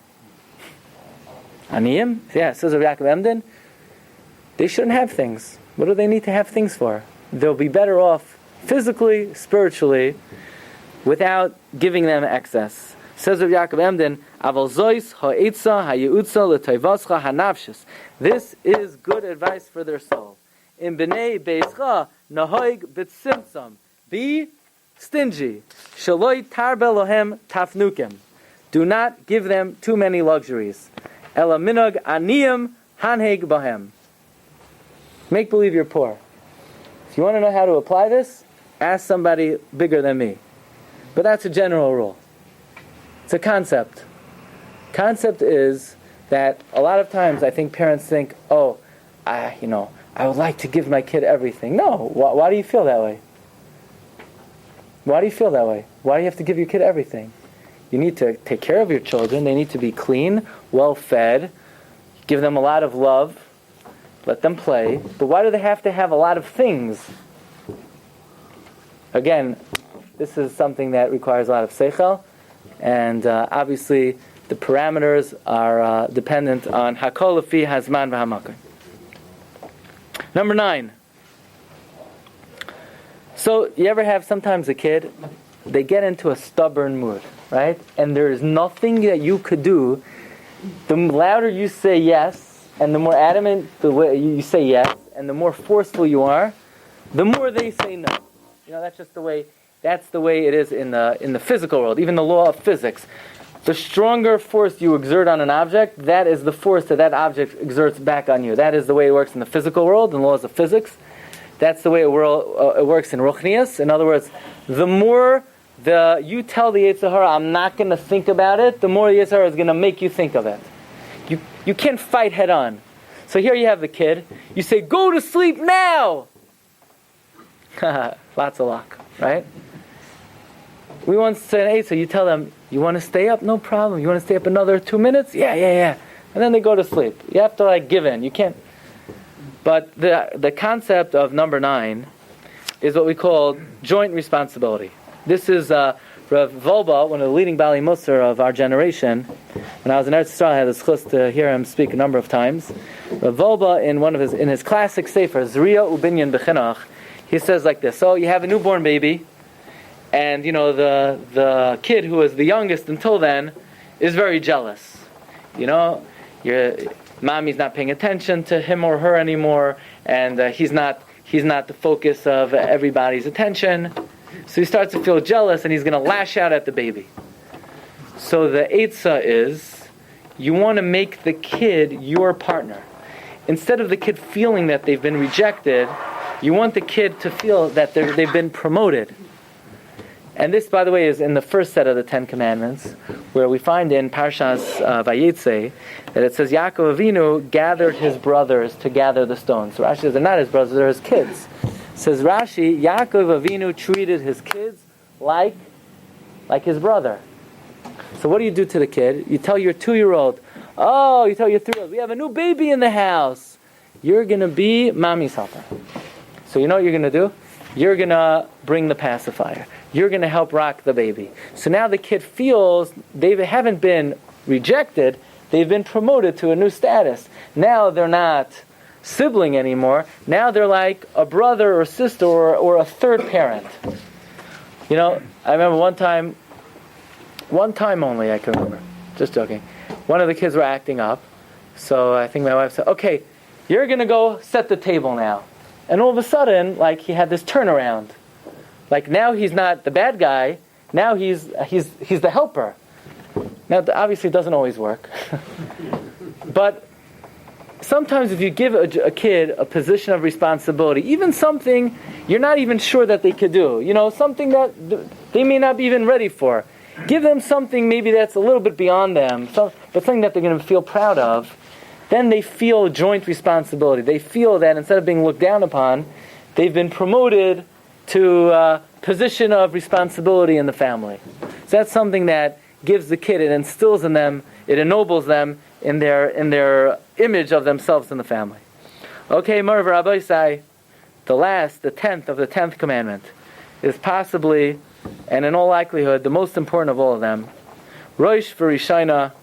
Aniyim? Yeah, says Rav Yaakov Emden. They shouldn't have things. What do they need to have things for? They'll be better off physically, spiritually, without giving them excess. Says Rav Yaakov Emden, Aval zois ha'etza ha'yeutza l'toivascha ha'nafshis. This is good advice for their soul. In b'nei beischa nahoig b'tzimtzam. Be stingy. Shaloi tarbel lohem tafnukim. Do not give them too many luxuries. Ela minag aniyim hanheg bahem. Make believe you're poor. If you want to know how to apply this, ask somebody bigger than me. But that's a general rule. It's a concept. Concept is that a lot of times I think parents think, I would like to give my kid everything. No. Why do you feel that way? Why do you feel that way? Why do you have to give your kid everything? You need to take care of your children. They need to be clean, well-fed, give them a lot of love, let them play. But why do they have to have a lot of things? Again, this is something that requires a lot of seichel, and obviously the parameters are dependent on hakol lefi hazman v'hamakom. Number 9. So you ever have sometimes a kid, they get into a stubborn mood, right? And there is nothing that you could do. The louder you say yes, and the more adamant the way you say yes, and the more forceful you are, the more they say no. That's just the way. That's the way it is in the physical world. Even the law of physics. The stronger force you exert on an object, that is the force that object exerts back on you. That is the way it works in the physical world, in laws of physics. That's the way it works in Ruchnius. In other words, the more you tell the Yetzer Hara, I'm not going to think about it, the more the Yetzer Hara is going to make you think of it. You can't fight head on. So here you have the kid. You say, go to sleep now! Lots of luck, right? We once said, so you tell them, you want to stay up? No problem. You want to stay up another 2 minutes? Yeah. And then they go to sleep. You have to give in. You can't. But the concept of number 9 is what we call joint responsibility. This is Rav Volba, one of the leading Bali Musar of our generation. When I was in Eretz Yisrael, I had the zchus to hear him speak a number of times. Rav Volba, in his classic sefer, Zriya Ubinyan B'Chinuch, he says like this. So you have a newborn baby, and the kid who was the youngest until then is very jealous. Your mommy's not paying attention to him or her anymore, and he's not the focus of everybody's attention. So he starts to feel jealous, and he's going to lash out at the baby. So the eitzah is, you want to make the kid your partner. Instead of the kid feeling that they've been rejected, you want the kid to feel that they've been promoted. And this, by the way, is in the first set of the 10 Commandments, where we find in Parshas Vayetze that it says Yaakov Avinu gathered his brothers to gather the stones. So Rashi says they're not his brothers, they're his kids. Says Rashi, Yaakov Avinu treated his kids like his brother. So what do you do to the kid? You tell your 2-year-old, you tell your 3-year-old, we have a new baby in the house. You're going to be mommy's helper. So you know what you're going to do? You're going to bring the pacifier. You're going to help rock the baby. So now the kid feels they haven't been rejected, they've been promoted to a new status. Now they're not sibling anymore. Now they're like a brother or sister or a third parent. You know, I remember one time only I can remember. Just joking. One of the kids were acting up. So I think my wife said, okay, you're going to go set the table now. And all of a sudden, like, he had this turnaround. Like, now he's not the bad guy. Now he's the helper. Now, obviously, it doesn't always work. But sometimes if you give a kid a position of responsibility, even something you're not even sure that they could do, you know, something that they may not be even ready for, give them something maybe that's a little bit beyond them, but something that they're going to feel proud of, then they feel joint responsibility. They feel that instead of being looked down upon, they've been promoted to a position of responsibility in the family. So that's something that gives the kid, it instills in them, it ennobles them in their image of themselves in the family. Okay, Moreover, Rabbi say, the 10th of the 10th commandment, is possibly, and in all likelihood, the most important of all of them, Rosh V'Rishayna,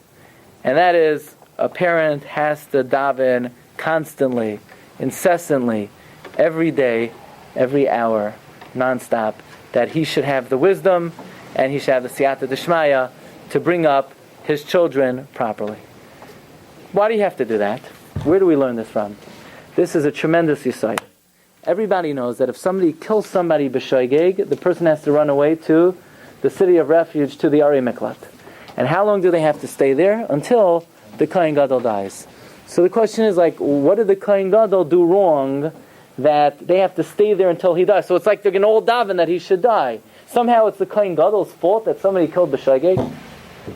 and that is, a parent has to daven constantly, incessantly, every day, every hour, non-stop, that he should have the wisdom and he should have the siyata d'shmaya to bring up his children properly. Why do you have to do that? Where do we learn this from? This is a tremendous yesod. Everybody knows that if somebody kills somebody b'shoigeg, the person has to run away to the city of refuge, to the Ari Miklat. And how long do they have to stay there? Until the Kohen Gadol dies. So the question is, like, what did the Kohen Gadol do wrong that they have to stay there until he dies? So it's like they're going to all daven that he should die. Somehow it's the Kohen Gadol's fault that somebody killed b'shoigeg.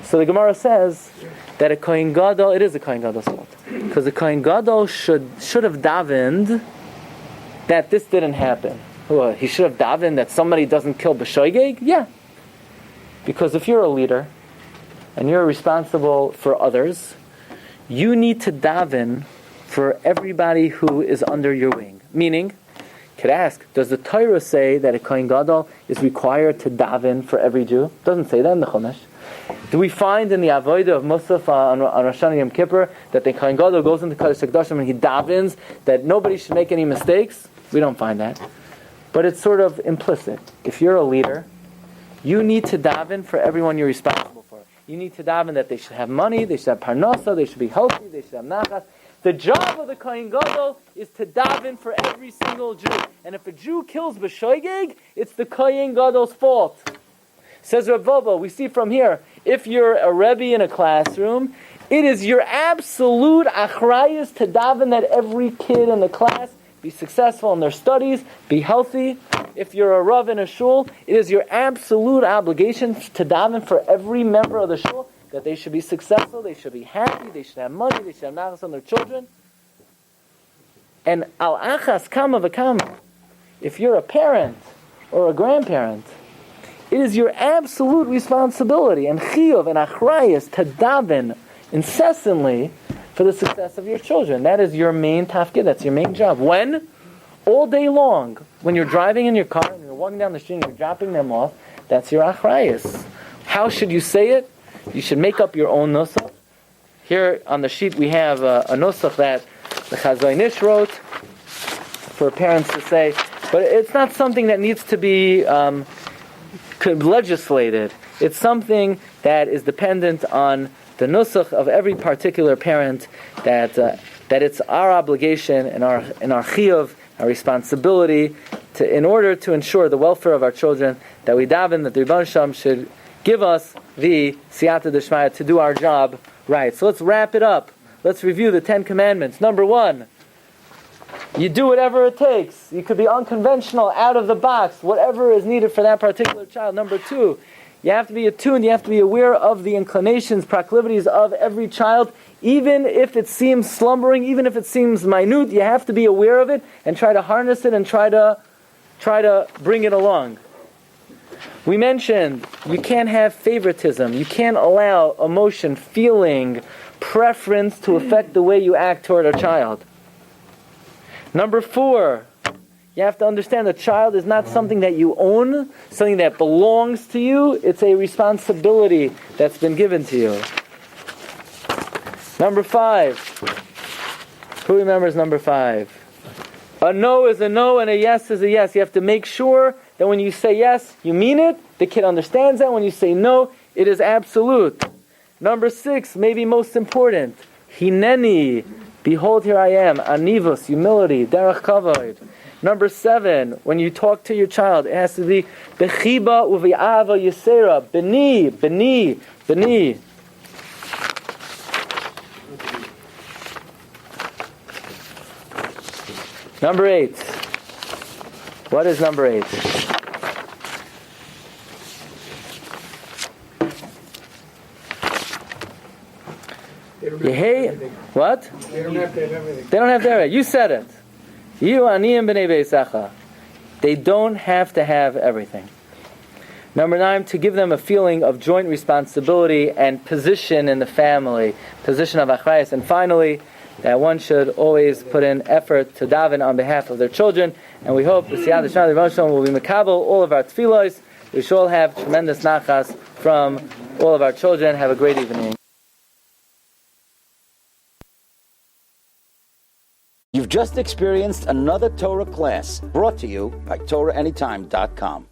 So the Gemara says that a Kohen Gadol, it is a Kohen Gadol's fault. Because the Kohen Gadol should have davened that this didn't happen. He should have davened that somebody doesn't kill b'shoigeg? Yeah. Because if you're a leader, and you're responsible for others, you need to daven for everybody who is under your wing. Meaning, could ask, does the Torah say that a Kohen Gadol is required to daven for every Jew? It doesn't say that in the Chumash. Do we find in the Avodah of Musaf on Rosh Hashanah Yom Kippur that the Kohen Gadol goes into Kodesh HaKadoshim and he davens that nobody should make any mistakes? We don't find that. But it's sort of implicit. If you're a leader, you need to daven for everyone you're responsible for. You need to daven that they should have money, they should have parnasa, they should be healthy, they should have nachas. The job of the Kohen Gadol is to daven for every single Jew. And if a Jew kills b'shoigeg, it's the Kohen Gadol's fault. Says Reb Vobo, we see from here, if you're a Rebbe in a classroom, it is your absolute achrayus to daven that every kid in the class be successful in their studies, be healthy. If you're a Rav in a shul, it is your absolute obligation to daven for every member of the shul that they should be successful, they should be happy, they should have money, they should have nachas on their children. And al achas kama v'kama, if you're a parent or a grandparent, it is your absolute responsibility and chiyuv and achrayus to daven incessantly for the success of your children. That is your main tafkid, that's your main job. When? All day long. When you're driving in your car and you're walking down the street and you're dropping them off, that's your achrayus. How should you say it? You should make up your own nusach. Here on the sheet we have a nusach that the Chazon Ish wrote for parents to say, but it's not something that needs to be legislated. It's something that is dependent on the nusach of every particular parent, that it's our obligation and our chiyuv, our responsibility, in order to ensure the welfare of our children, that we daven that the Rebbeinu Shalom should give us the siyata d'shmaya to do our job right. So let's wrap it up. Let's review the 10 Commandments. Number 1, you do whatever it takes. You could be unconventional, out of the box, whatever is needed for that particular child. Number 2, you have to be attuned, you have to be aware of the inclinations, proclivities of every child, even if it seems slumbering, even if it seems minute, you have to be aware of it and try to harness it and try to try to bring it along. We mentioned you can't have favoritism. You can't allow emotion, feeling, preference to affect the way you act toward a child. Number 4, you have to understand a child is not something that you own, something that belongs to you. It's a responsibility that's been given to you. Number 5. Who remembers number 5? A no is a no and a yes is a yes. You have to make sure that when you say yes, you mean it. The kid understands that. When you say no, it is absolute. Number 6, maybe most important. Hineni, behold, here I am. Anivus, humility, derech kavod. Number 7, when you talk to your child, it has to be bechiba uvi'ava yisera, beni, beni, beni. Number 8. What is number 8? What? They don't have to have everything. They don't have to have it. You said it. You aniyim b'nei beisacha. They don't have to have everything. Number 9, to give them a feeling of joint responsibility and position in the family, position of achrayus. And finally, that one should always put in effort to daven on behalf of their children. And we hope the Siyad Hashanah will be mekabel all of our tefillos. We shall all have tremendous nachas from all of our children. Have a great evening. You've just experienced another Torah class brought to you by TorahAnytime.com.